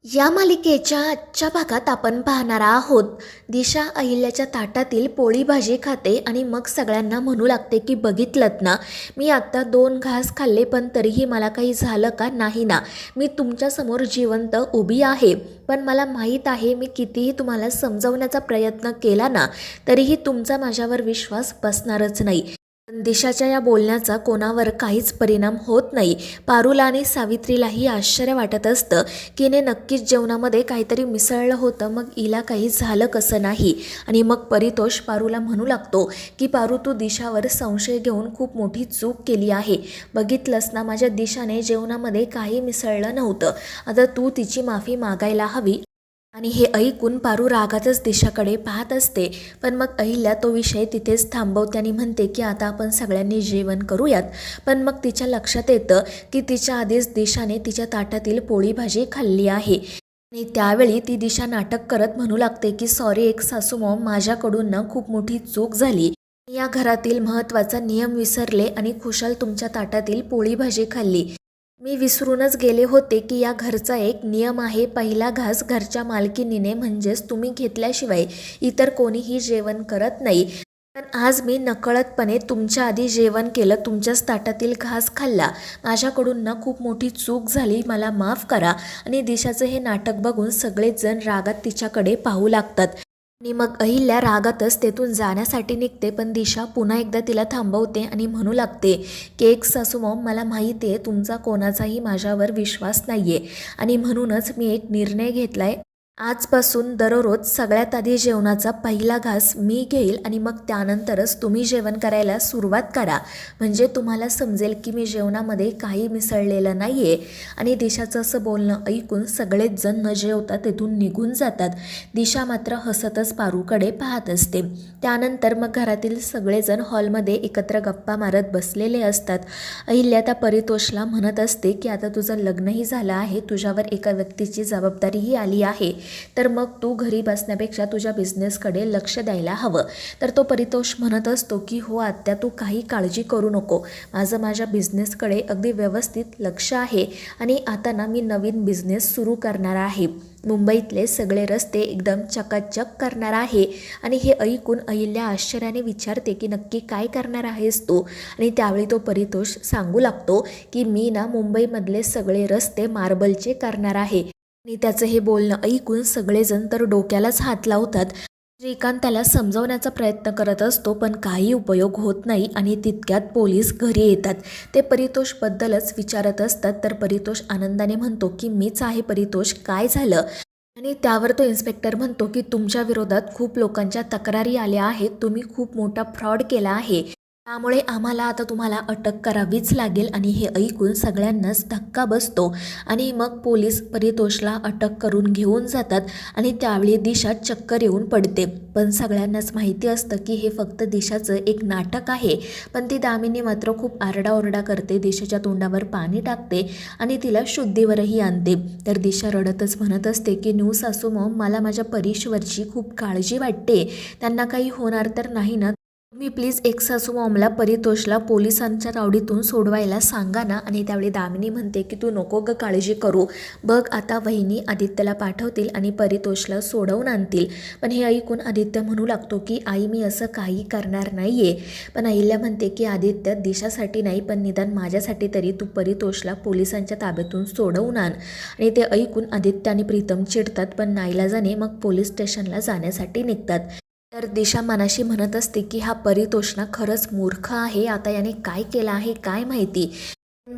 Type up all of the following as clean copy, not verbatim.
या मालिकेच्या आजच्या भागात आपण पाहणार आहोत. दिशा अहिल्याच्या ताटातील पोळी भाजी खाते आणि मग सगळ्यांना म्हणू लागते की बघितलंत ना, मी आत्ता 2 घास खाल्ले पण तरीही मला काही झालं का नाही ना. मी तुमच्यासमोर जिवंत उभी आहे, पण मला माहीत आहे मी कितीही तुम्हाला समजवण्याचा प्रयत्न केला ना, तरीही तुमचा माझ्यावर विश्वास बसणारच नाही. पण दिशाच्या या बोलण्याचा कोणावर काहीच परिणाम होत नाही. पारुला आणि सावित्रीलाही आश्चर्य वाटत असतं की हिने नक्कीच जेवणामध्ये काहीतरी मिसळलं होतं, मग हिला काही झालं कसं नाही. आणि मग परितोष पारुला म्हणू लागतो की पारू, तू दिशावर संशय घेऊन खूप मोठी चूक केली आहे. बघितलंस ना, माझ्या दिशाने जेवणामध्ये काही मिसळलं नव्हतं. आता तू तिची माफी मागायला हवी. आणि हे ऐकून पारू रागातच दिशाकडे पाहत असते. पण मग अहिल्या तो विषय तिथेच थांबवते आणि म्हणते की आता आपण सगळ्यांनी जेवण करूयात. पण मग तिच्या लक्षात येतं की तिच्या आधीच दिशाने तिच्या ताटातील पोळी भाजी खाल्ली आहे. आणि त्यावेळी ती दिशा नाटक करत म्हणू लागते की सॉरी एक सासूमॉम, माझ्याकडून ना खूप मोठी चूक झाली. या घरातील महत्त्वाचा नियम विसरले आणि खुशाल तुमच्या ताटातील पोळी भाजी खाल्ली. मी विसरूनच गेले होते की या घरचा एक नियम आहे, पहिला घास घरच्या मालकिनीने म्हणजेच तुम्ही घेतल्याशिवाय इतर कोणीही जेवण करत नाही. पण आज मी नकळतपणे तुमच्या आधी जेवण केलं, तुमच्याच ताटातील घास खाल्ला. माझ्याकडून ना खूप मोठी चूक झाली, मला माफ करा. आणि दिशाचं हे नाटक बघून सगळेच जण रागात तिच्याकडे पाहू लागतात. आणि मग अहिल्या रागातच तेथून जाण्यासाठी निघते, पण दिशा पुन्हा एकदा तिला थांबवते आणि म्हणू लागते की एक सासूमॉम, मला माहिती आहे तुमचा कोणाचाही माझ्यावर विश्वास नाही आहे, आणि म्हणूनच मी एक निर्णय घेतला आहे. आजपासून दररोज सगळ्यात आधी जेवणाचा पहिला घास मी घेईल आणि मग त्यानंतरच तुम्ही जेवण करायला सुरुवात करा. म्हणजे तुम्हाला समजेल की मी जेवणामध्ये काही मिसळलेलं नाही आहे. आणि दिशाचं असं बोलणं ऐकून सगळेच जण न जेवता तेथून निघून जातात. दिशा मात्र हसतच पारूकडे पाहत असते. त्यानंतर मग घरातील सगळेजण हॉलमध्ये एकत्र गप्पा मारत बसलेले असतात. अहिल्या त्या परितोषला म्हणत असते की आता तुझं लग्नही झालं आहे, तुझ्यावर एका व्यक्तीची जबाबदारीही आली आहे, तर मग तू घरी बसण्यापेक्षा तुझ्या बिझनेसकडे लक्ष द्यायला हवं. तर तो परितोष म्हणत असतो की हो आत्या, तू काही काळजी करू नको, माझ्या बिझनेसकडे अगदी व्यवस्थित लक्ष आहे. आणि आता ना मी नवीन बिझनेस सुरू करणार आहे, मुंबईतले सगळे रस्ते एकदम चकाचक करणार आहे. आणि हे ऐकून अहिल्या आश्चर्याने विचारते की नक्की काय करणार आहेस तू. आणि त्यावेळी तो परितोष सांगू लागतो की मी ना मुंबईमधले सगळे रस्ते मार्बलचे करणार आहे. आणि त्याचं हे बोलणं ऐकून सगळेजण तर डोक्यालाच हात लावतात. श्रीकांत त्याला समजवण्याचा प्रयत्न करत असतो, पण काही उपयोग होत नाही. आणि तितक्यात पोलीस घरी येतात. ते परितोषबद्दलच विचारत असतात. तर परितोष आनंदाने म्हणतो की मीच आहे परितोष, काय झालं. आणि त्यावर तो इन्स्पेक्टर म्हणतो की तुमच्या विरोधात खूप लोकांच्या तक्रारी आल्या आहेत, तुम्ही खूप मोठा फ्रॉड केला आहे, त्यामुळे आम्हाला आता तुम्हाला अटक करावीच लागेल. आणि हे ऐकून सगळ्यांनाच धक्का बसतो. आणि मग पोलीस परितोषला अटक करून घेऊन जातात. आणि त्यावेळी दिशा चक्कर येऊन पडते. पण सगळ्यांनाच माहिती असतं की हे फक्त दिशाचं एक नाटक आहे. पण ती दामिनी मात्र खूप आरडाओरडा करते, दिशाच्या तोंडावर पाणी टाकते आणि तिला शुद्धीवरही आणते. तर दिशा रडतच म्हणत असते की न्यू सासूमॉम, मला माझ्या परीश्वरची खूप काळजी वाटते, त्यांना काही होणार तर नाही ना. तुम्ही प्लीज एक सासूमॉमला परितोषला पोलिसांच्या तावडीतून सोडवायला सांगा ना. आणि त्यावेळी दामिनी म्हणते की तू नको ग काळजी करू, बघ आता वहिनी आदित्यला पाठवतील आणि परितोषला सोडवून आणतील. पण हे ऐकून आदित्य म्हणू लागतो की आई, मी असं काही करणार नाही आहे. पण अहिल्या म्हणते की आदित्य, दिशासाठी नाही पण निदान माझ्यासाठी तरी तू परितोषला पोलिसांच्या ताब्यातून सोडवून आण. आणि ते ऐकून आदित्य आणि प्रीतम चिडतात, पण नाईलाजाने मग पोलीस स्टेशनला जाण्यासाठी निघतात. तर दिशा मनाशी म्हणत असते की हा परितोष ना खरंच मूर्ख आहे, आता याने काय केलं आहे काय माहिती.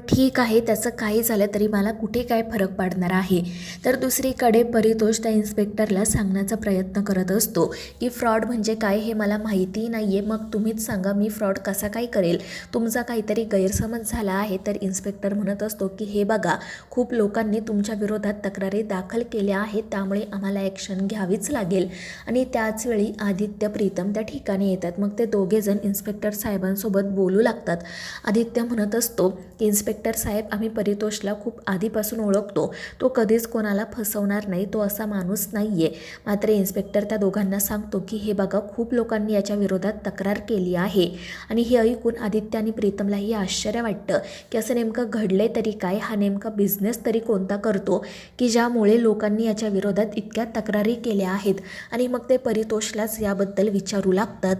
ठीक आहे, त्याचं काही झालं तरी मला कुठे काय फरक पडणार आहे. तर दुसरीकडे परितोष त्या इन्स्पेक्टरला सांगण्याचा प्रयत्न करत असतो की फ्रॉड म्हणजे काय हे मला माहिती नाही आहे, मग तुम्हीच सांगा मी फ्रॉड कसा काय करेल, तुमचा काहीतरी गैरसमज झाला आहे. तर इन्स्पेक्टर म्हणत असतो की हे बघा, खूप लोकांनी तुमच्या विरोधात तक्रारी दाखल केल्या आहेत, त्यामुळे आम्हाला ॲक्शन घ्यावीच लागेल. आणि त्याचवेळी आदित्य प्रीतम त्या ठिकाणी येतात. मग ते दोघेजण इन्स्पेक्टर साहेबांसोबत बोलू लागतात. आदित्य म्हणत असतो की इन्स्पेक्टर साहेब, आम्ही परितोषला खूप आधीपासून ओळखतो. तो कधीच कोणाला फसवणार नाही, तो असा माणूस नाही आहे. मात्र इन्स्पेक्टर त्या दोघांना सांगतो की हे बघा, खूप लोकांनी याच्या विरोधात तक्रार केली आहे. आणि हे ऐकून आदित्य आणि प्रीतमलाही आश्चर्य वाटतं की असं नेमकं घडले तरी काय, हा नेमका बिझनेस तरी कोणता करतो की ज्यामुळे लोकांनी याच्या विरोधात इतक्या तक्रारी केल्या आहेत. आणि मग ते परितोषलाच याबद्दल विचारू लागतात.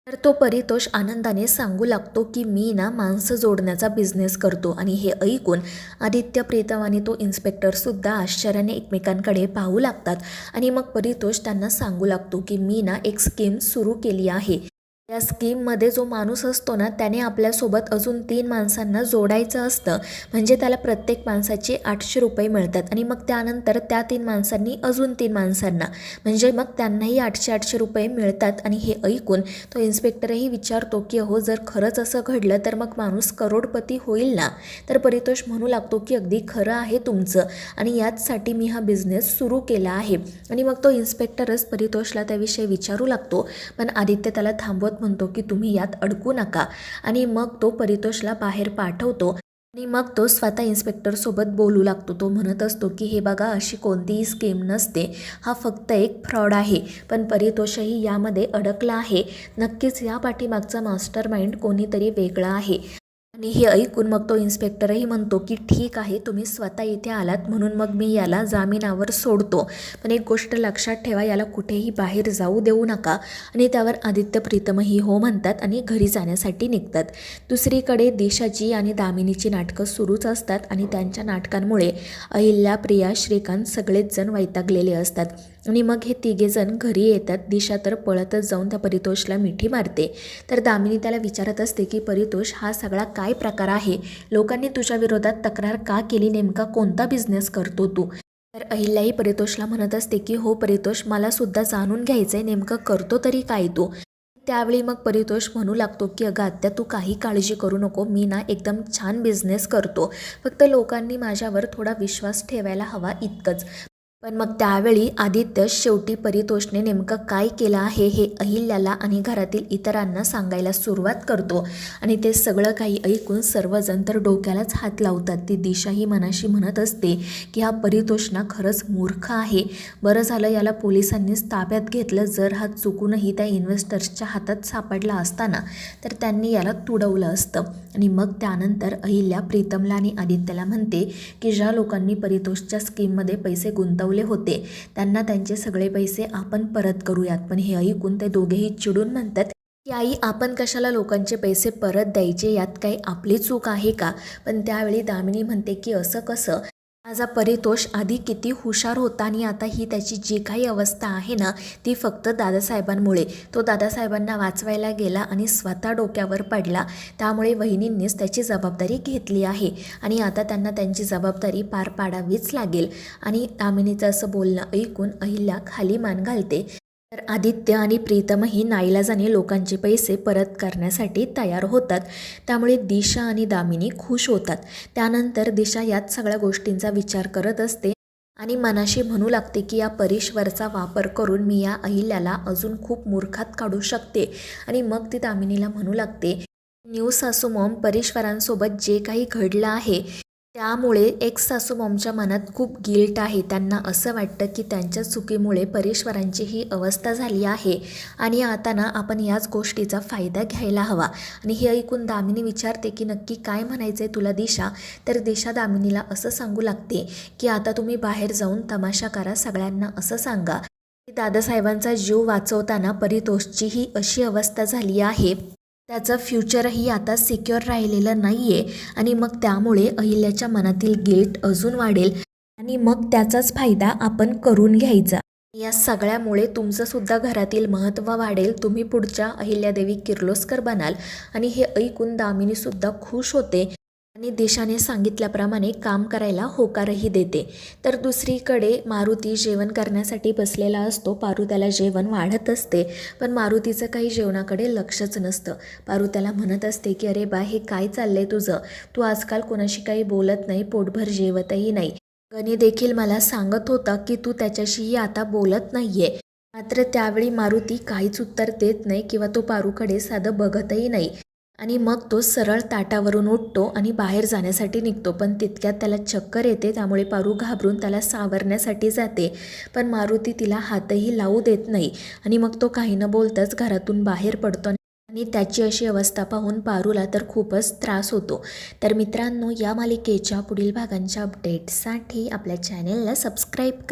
तर तो परितोष आनंदाने सांगू लागतो की मी ना माणसं जोडण्याचा बिझनेस करतो. आणि हे ऐकून आदित्य, प्रीतम आणि तो इन्स्पेक्टरसुद्धा आश्चर्याने एकमेकांकडे पाहू लागतात. आणि मग परितोष त्यांना सांगू लागतो की मी ना एक स्कीम सुरू केली आहे. या स्कीममध्ये जो माणूस असतो ना, त्याने आपल्यासोबत अजून 3 माणसांना जोडायचं असतं. म्हणजे त्याला प्रत्येक माणसाचे 800 रुपये मिळतात. आणि मग त्यानंतर त्या 3 माणसांनी अजून 3 माणसांना, म्हणजे मग त्यांनाही 800 रुपये मिळतात. आणि हे ऐकून तो इन्स्पेक्टरही विचारतो की अहो, जर खरंच असं घडलं तर मग माणूस करोडपती होईल ना. तर परितोष म्हणू लागतो की अगदी खरं आहे तुमचं, आणि याचसाठी मी हा बिझनेस सुरू केला आहे. आणि मग तो इन्स्पेक्टरच परितोषला त्याविषयी विचारू लागतो. पण आदित्य त्याला थांबवत म्हणतो की तुम्ही यात अडकू नका. आणि मग तो परितोषला बाहेर पाठवतो. आणि मग तो स्वतः इन्स्पेक्टरसोबत बोलू लागतो. तो म्हणत असतो की हे बघा, अशी कोणतीही स्कीम नसते, हा फक्त एक फ्रॉड आहे. पण परितोषही यामध्ये अडकला आहे. नक्कीच या पाठीमागचा मास्टर माइंड कोणीतरी वेगळा आहे. आणि हे ऐकून मग तो इन्स्पेक्टरही म्हणतो की ठीक आहे, तुम्ही स्वतः इथे आलात म्हणून मग मी याला जामिनावर सोडतो. पण एक गोष्ट लक्षात ठेवा, याला कुठेही बाहेर जाऊ देऊ नका. आणि त्यावर आदित्य, प्रीतमही हो म्हणतात आणि घरी जाण्यासाठी निघतात. दुसरीकडे दिशाची आणि दामिनीची नाटकं सुरूच असतात. आणि त्यांच्या नाटकांमुळे अहिल्या, प्रिया, श्रीकांत सगळेच जण वैतागलेले असतात. आणि मग हे तिघेजण घरी येतात. दिशा तर पळतच जाऊन त्या परितोषला मिठी मारते. तर दामिनी त्याला विचारत असते की परितोष, हा सगळा काय प्रकार आहे? लोकांनी तुझ्या विरोधात तक्रार का केली? नेमका कोणता बिझनेस करतो तू? तर अहिल्याही परितोषला म्हणत असते की हो परितोष, मला सुद्धा जाणून घ्यायचंय, नेमकं करतो तरी काय तू? त्यावेळी मग परितोष म्हणू लागतो की अगं आत्या, तू काही काळजी करू नको, मी ना एकदम छान बिझनेस करतो. फक्त लोकांनी माझ्यावर थोडा विश्वास ठेवायला हवा, इतकंच. पण मग त्यावेळी आदित्य शेवटी परितोषने नेमकं काय केलं आहे हे अहिल्याला आणि घरातील इतरांना सांगायला सुरुवात करतो. आणि ते सगळं काही ऐकून सर्वजण तर डोक्यालाच हात लावतात. ती दिशाही मनाशी म्हणत असते की हा परितोष ना खरंच मूर्ख आहे. बरं झालं याला पोलिसांनीच ताब्यात घेतलं. जर हा चुकूनही त्या इन्व्हेस्टर्सच्या हातात सापडला असताना तर त्यांनी याला तुडवलं असतं. आणि मग त्यानंतर अहिल्या प्रीतमला आणि आदित्यला म्हणते की ज्या लोकांनी परितोषच्या स्कीममध्ये पैसे गुंतवले होते त्यांना त्यांचे सगळे पैसे आपण परत करूयात. पण हे ऐकून ते दोघेही चिडून म्हणतात की आई, आपण कशाला लोकांचे पैसे परत द्यायचे? यात काही आपली चूक आहे का? पण त्यावेळी दामिनी म्हणते की असं कसं? माझा परितोष आधी किती हुशार होता आणि आता ही त्याची जी काही अवस्था आहे ना, ती फक्त दादासाहेबांमुळे. तो दादासाहेबांना वाचवायला गेला आणि स्वतः डोक्यावर पडला. त्यामुळे वहिनींनीच त्याची जबाबदारी घेतली आहे आणि आता त्यांना त्यांची जबाबदारी पार पाडावीच लागेल. आणि दामिनीचं असं बोलणं ऐकून अहिल्या खाली मान घालते. तर आदित्य आणि प्रीतमही नाईलाजाने लोकांचे पैसे परत करण्यासाठी तयार होतात. त्यामुळे दिशा आणि दामिनी खुश होतात. त्यानंतर दिशा याच सगळ्या गोष्टींचा विचार करत असते आणि मनाशी म्हणू लागते की या परीश्वरचा वापर करून मी या अहिल्याला अजून खूप मूर्खात काढू शकते. आणि मग ती दामिनीला म्हणू लागते, न्यू सासू मॉम, परीश्वरांसोबत जे काही घडलं आहे त्यामुळे एक्स सासू मॉमच्या मनात खूप गिल्ट आहे. त्यांना असं वाटतं की त्यांच्या चुकीमुळे परीश्वरांची ही अवस्था झाली आहे आणि आता ना आपण याच गोष्टीचा फायदा घ्यायला हवा. आणि हे ऐकून दामिनी विचारते की नक्की काय म्हणायचं आहे तुला दिशा? तर दिशा दामिनीला असं सांगू लागते की आता तुम्ही बाहेर जाऊन तमाशा करा, सगळ्यांना असं सांगा की दादासाहेबांचा जीव वाचवताना परितोषची ही अशी अवस्था झाली आहे, त्याचं फ्युचरही आता सिक्युअर राहिलेलं नाही आहे. आणि मग त्यामुळे अहिल्याच्या मनातील गिल्ट अजून वाढेल आणि मग त्याचाच फायदा आपण करून घ्यायचा. या सगळ्यामुळे तुमचंसुद्धा घरातील महत्त्व वाढेल, तुम्ही पुढच्या अहिल्यादेवी किर्लोस्कर बनाल. आणि हे ऐकून दामिनीसुद्धा खुश होते आणि दिशाने सांगितल्याप्रमाणे काम करायला होकारही देते. तर दुसरीकडे मारुती जेवण करण्यासाठी बसलेला असतो. पारू त्याला जेवण वाढत असते, पण मारुतीचं काही जेवणाकडे लक्षच नसतं. पारू त्याला म्हणत असते की अरे बा, हे काय चाललंय तुझं? तू आजकाल कोणाशी काही बोलत नाही, पोटभर जेवतही नाही. गणी देखील मला सांगत होता की तू त्याच्याशीही आता बोलत नाहीये. मात्र त्यावेळी मारुती काहीच उत्तर देत नाही किंवा तो पारूकडे साधं बघतही नाही. आणि मग तो सरळ ताटावरून उठतो आणि बाहेर जाण्यासाठी निघतो. पण तितक्यात त्याला चक्कर येते, त्यामुळे पारू घाबरून त्याला सावरण्यासाठी जाते. पण मारुती तिला हातही लावू देत नाही आणि मग तो काही न बोलताच घरातून बाहेर पडतो. आणि त्याची अशी अवस्था पाहून पारूला तर खूपच त्रास होतो. तर मित्रांनो, या मालिकेच्या पुढील भागांच्या अपडेटसाठी आपल्या चॅनेलला सबस्क्राईब करा.